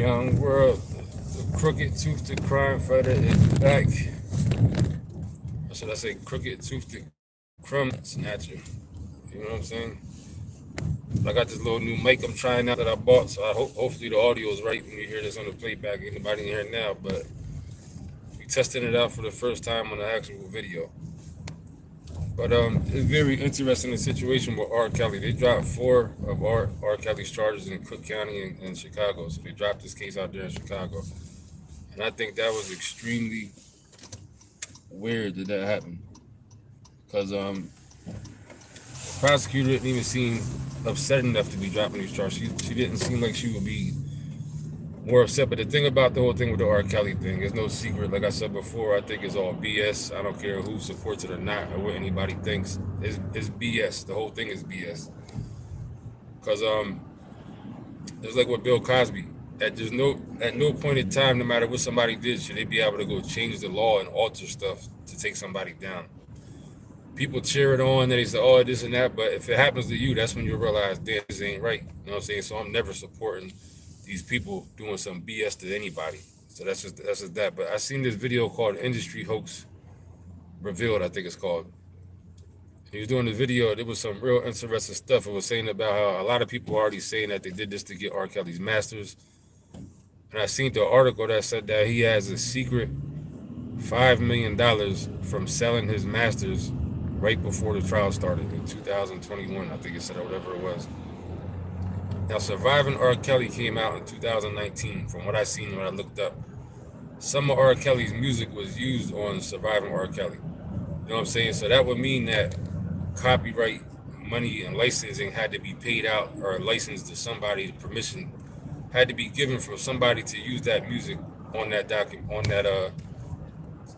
Young world, the crooked toothed crime fighter is back. Or should I say crooked toothed crumb snatcher? You know what I'm saying? I got this little new mic I'm trying out that I bought, so I hope hopefully the audio is right when you hear this on the playback. Anybody in here now, but we testing it out for the first time on the actual video. But it's very interesting the situation with R. Kelly. They dropped 4 of R. Kelly's charges in Cook County in Chicago. So they dropped this case out there in Chicago. And I think that was extremely weird that happened. Because the prosecutor didn't even seem upset enough to be dropping these charges. She didn't seem like she would be more upset. But the thing about the whole thing with the R. Kelly thing is no secret. Like I said before, I think it's all BS. I don't care who supports it or not or what anybody thinks. It's BS. The whole thing is BS. Because it's like with Bill Cosby. At no point in time, no matter what somebody did, should they be able to go change the law and alter stuff to take somebody down. People cheer it on, and they say, oh, this and that, but if it happens to you, that's when you realize, damn, this ain't right. You know what I'm saying? So I'm never supporting these people doing some BS to anybody. So that's just that. But I seen this video called Industry Hoax Revealed, I think it's called. He was doing the video. There was some real interesting stuff. It was saying about how a lot of people are already saying that they did this to get R. Kelly's masters. And I seen the article that said that he has a secret $5 million from selling his masters right before the trial started in 2021, I think it said, or whatever it was. Now, Surviving R. Kelly came out in 2019, from what I seen when I looked up. Some of R. Kelly's music was used on Surviving R. Kelly. You know what I'm saying? So that would mean that copyright money and licensing had to be paid out or licensed to somebody. Permission had to be given from somebody to use that music on that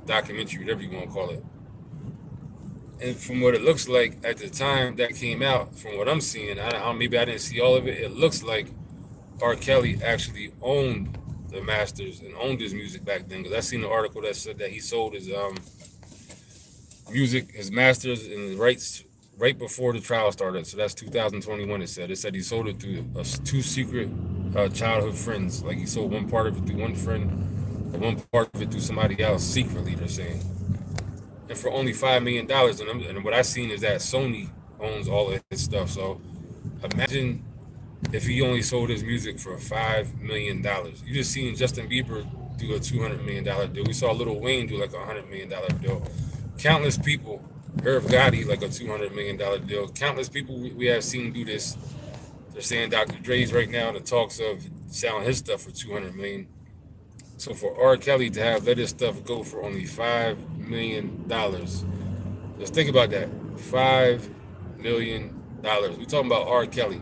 documentary, whatever you want to call it. And from what it looks like at the time that came out, from what I'm seeing, maybe I didn't see all of it. It looks like R. Kelly actually owned the masters and owned his music back then. Because I seen an article that said that he sold his music, his masters, and his rights right before the trial started. So that's 2021. It said he sold it to 2 secret childhood friends. Like he sold one part of it through one friend, and one part of it through somebody else secretly. They're saying. And for only $5 million. And what I seen is that Sony owns all of his stuff. So imagine if he only sold his music for $5 million. You just seen Justin Bieber do a $200 million deal. We saw Lil Wayne do like a $100 million deal. Countless people, Irv Gotti, like a $200 million deal. Countless people we have seen do this. They're saying Dr. Dre's right now in the talks of selling his stuff for $200 million. So for R. Kelly to have let his stuff go for only $5 million, just think about that. $5 million. We're talking about R. Kelly.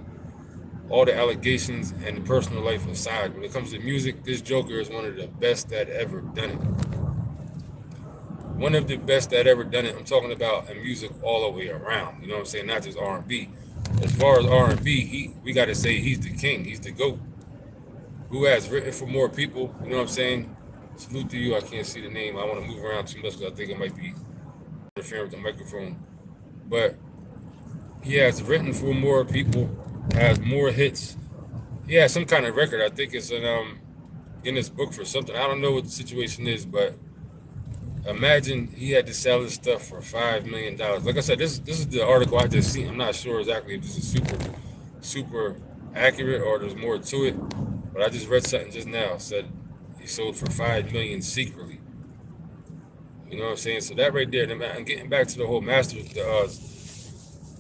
All the allegations and the personal life aside, when it comes to music, this Joker is one of the best that ever done it. One of the best that ever done it. I'm talking about in music all the way around. You know what I'm saying? Not just R&B. As far as R&B, we got to say he's the king. He's the GOAT. Who has written for more people, you know what I'm saying? Salute to you. I can't see the name. I want to move around too much because I think it might be interfering with the microphone. But he has written for more people, has more hits. He has some kind of record. I think it's in this book for something. I don't know what the situation is, but imagine he had to sell his stuff for $5 million. Like I said, this is the article I just seen. I'm not sure exactly if this is super accurate or there's more to it. But I just read something just now, said he sold for $5 million secretly. You know what I'm saying? So that right there, and getting back to the whole masters,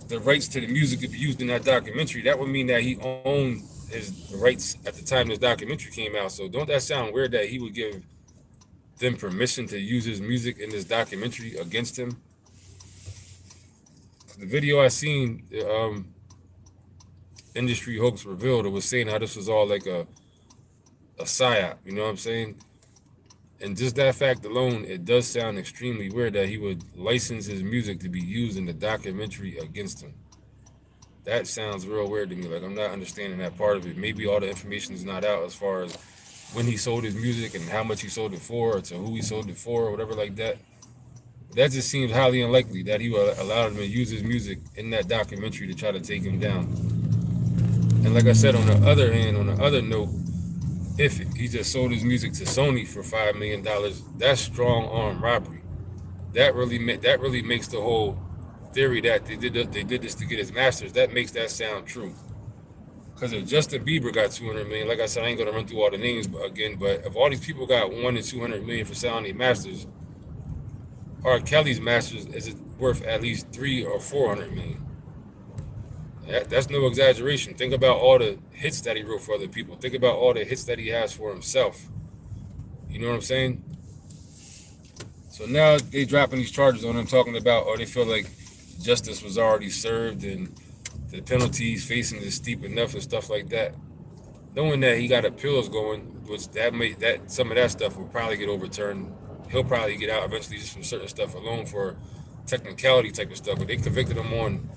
the rights to the music to be used in that documentary, that would mean that he owned the rights at the time this documentary came out. So don't that sound weird that he would give them permission to use his music in this documentary against him? The video I seen, Industry Hoax Revealed, it was saying how this was all like a psyop, you know what I'm saying? And just that fact alone, it does sound extremely weird that he would license his music to be used in the documentary against him. That sounds real weird to me. Like, I'm not understanding that part of it. Maybe all the information is not out as far as when he sold his music and how much he sold it for, or to who he sold it for, or whatever like that. That just seems highly unlikely that he would allow him to use his music in that documentary to try to take him down. And like I said, on the other hand, on the other note, If he just sold his music to Sony for $5 million, that's strong arm robbery. That really makes the whole theory that they did this to get his masters. That makes that sound true. Because if Justin Bieber got 200 million, like I said, I ain't gonna run through all the names again. But if all these people got 1 to 200 million for selling their masters, R. Kelly's masters is worth at least 3 or 400 million. That's no exaggeration. Think about all the hits that he wrote for other people. Think about all the hits that he has for himself. You know what I'm saying? So now they dropping these charges on him, talking about, or they feel like justice was already served and the penalties facing is steep enough and stuff like that. Knowing that he got appeals going, which that some of that stuff will probably get overturned. He'll probably get out eventually just from certain stuff alone for technicality type of stuff. But they convicted him on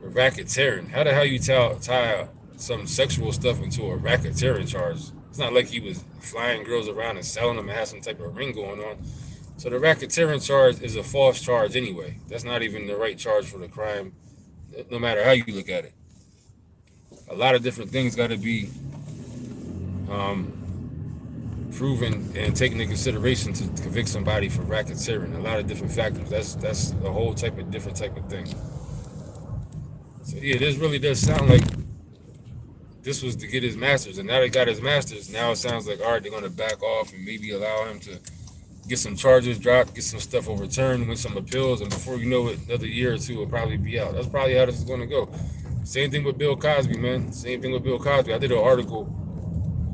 racketeering. How the hell you tie some sexual stuff into a racketeering charge? It's not like he was flying girls around and selling them and had some type of ring going on. So the racketeering charge is a false charge anyway. That's not even the right charge for the crime, no matter how you look at it. A lot of different things got to be proven and taken into consideration to convict somebody for racketeering. A lot of different factors. That's a whole different type of thing. So yeah, this really does sound like this was to get his masters, and now they got his masters. Now it sounds like, all right, they're gonna back off and maybe allow him to get some charges dropped, get some stuff overturned, win some appeals, and before you know it, another year or two will probably be out. That's probably how this is gonna go. Same thing with Bill Cosby, man. Same thing with Bill Cosby. I did an article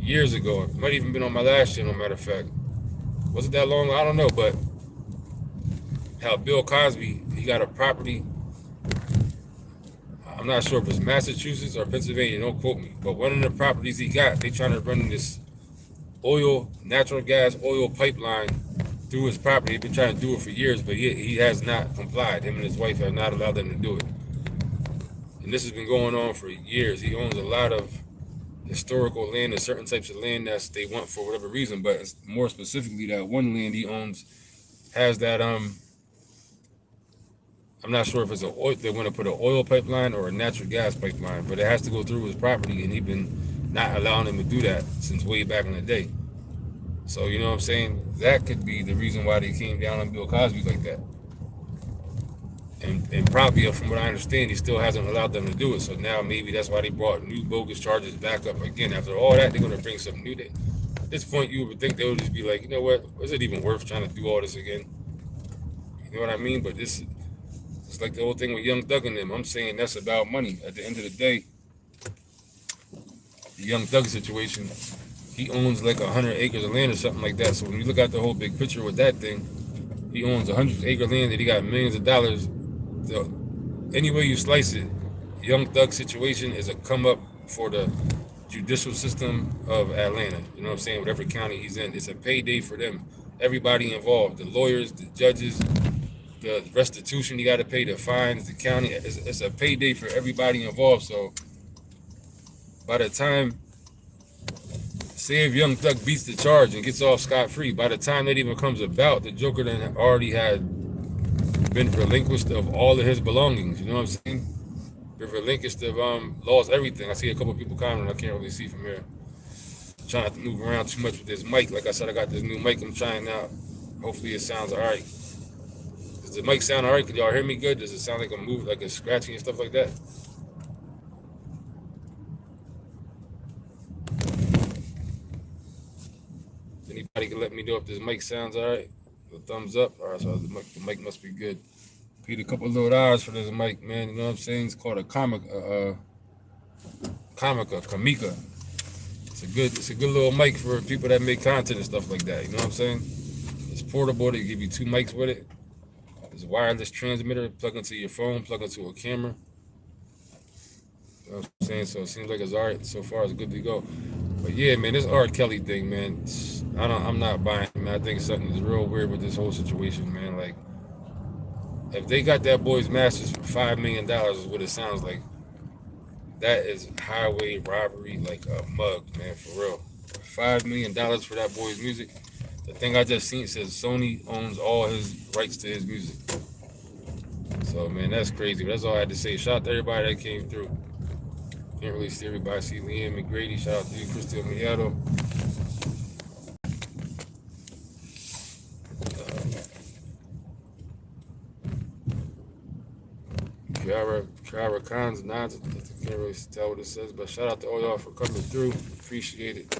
years ago. It might even been on my last channel, matter of fact. Was it that long? I don't know, but how Bill Cosby, he got a property. I'm not sure if it's Massachusetts or Pennsylvania, don't quote me. But one of the properties he got, they trying to run this natural gas oil pipeline through his property. They've been trying to do it for years, but he has not complied. Him and his wife have not allowed them to do it. And this has been going on for years. He owns a lot of historical land and certain types of land that they want for whatever reason, but more specifically, that one land he owns has that I'm not sure if it's they want to put an oil pipeline or a natural gas pipeline, but it has to go through his property, and he's been not allowing him to do that since way back in the day. So you know what I'm saying? That could be the reason why they came down on Bill Cosby like that. And probably, from what I understand, he still hasn't allowed them to do it. So now maybe that's why they brought new bogus charges back up again. After all that, they're going to bring something new. At this point, you would think they would just be like, you know what? Is it even worth trying to do all this again? You know what I mean? But it's like the whole thing with Young Thug and them. I'm saying that's about money. At the end of the day, the Young Thug situation, he owns like 100 acres of land or something like that. So when you look at the whole big picture with that thing, he owns 100-acre land that he got millions of dollars. Any way you slice it, Young Thug situation is a come up for the judicial system of Atlanta. You know what I'm saying? Whatever county he's in, it's a payday for them. Everybody involved, the lawyers, the judges, the restitution you got to pay, the fines, the county. It's a payday for everybody involved. So by the time, say if Young Thug beats the charge and gets off scot-free, by the time that even comes about, the Joker then already had been relinquished of all of his belongings. You know what I'm saying? Been relinquished of lost everything. I see a couple of people commenting. I can't really see from here. I'm trying not to move around too much with this mic. Like I said, I got this new mic I'm trying out. Hopefully it sounds all right. Does the mic sound all right? Can y'all hear me good? Does it sound like I'm moving, like it's scratching and stuff like that? Anybody can let me know if this mic sounds all right. A thumbs up. All right, so the mic must be good. Paid a couple of little dollars for this mic, man. You know what I'm saying? It's called a Comica. It's a good little mic for people that make content and stuff like that. You know what I'm saying? It's portable. They give you 2 mics with it. It's a wireless transmitter. Plug into your phone. Plug into a camera. You know what I'm saying? So it seems like it's all right so far. It's good to go. But yeah, man, this R. Kelly thing, man. I'm not buying it, man. I think something is real weird with this whole situation, man. Like, if they got that boy's masters for $5 million, is what it sounds like. That is highway robbery like a mug, man, for real. $5 million for that boy's music. The thing I just seen says Sony owns all his rights to his music. So, man, that's crazy. But that's all I had to say. Shout out to everybody that came through. Can't really see everybody. See Liam McGrady. Shout out to you, Crystal Miato. Kiara Khan's nods. I can't really tell what it says, but shout out to all y'all for coming through. Appreciate it.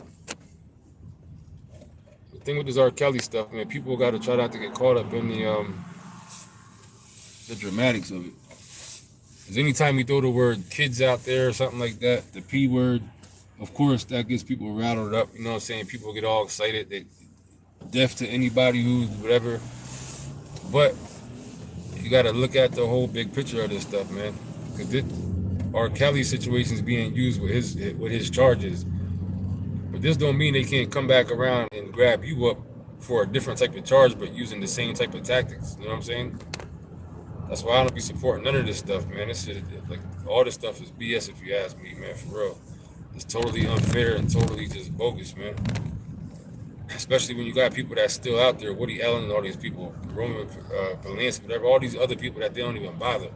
The thing with this R. Kelly stuff, man, people got to try not to get caught up in the dramatics of it. Because anytime you throw the word kids out there or something like that, the P word, of course, that gets people rattled up. You know what I'm saying? People get all excited. They deaf to anybody who's whatever. But you got to look at the whole big picture of this stuff, man. Because R. Kelly's situation is being used with his charges. But this don't mean they can't come back around and grab you up for a different type of charge, but using the same type of tactics. You know what I'm saying? That's why I don't be supporting none of this stuff, man. This shit, like, all this stuff is BS if you ask me, man, for real. It's totally unfair and totally just bogus, man. Especially when you got people that's still out there, Woody Allen and all these people, Roman Polanski, whatever, all these other people that they don't even bother.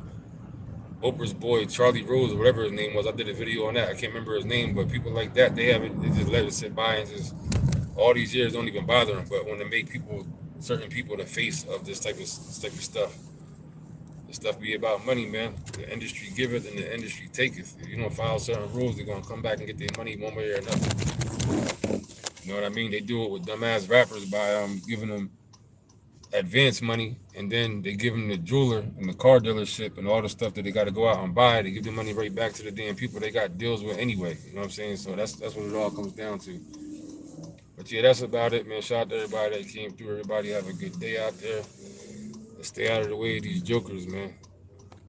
Oprah's boy, Charlie Rose, or whatever his name was, I did a video on that. I can't remember his name, but people like that, they just let it sit by and just, all these years don't even bother them. But when they make certain people the face of this type of stuff, this stuff be about money, man. The industry giveth and the industry taketh. If you don't follow certain rules, they're gonna come back and get their money one way or another. You know what I mean? They do it with dumbass rappers by giving them advance money, and then they give them the jeweler and the car dealership and all the stuff that they got to go out and buy. They give the money right back to the damn people they got deals with anyway. You know what I'm saying? So that's what it all comes down to. But yeah, that's about it, man. Shout out to everybody that came through. Everybody have a good day out there. Let's stay out of the way of these jokers, man.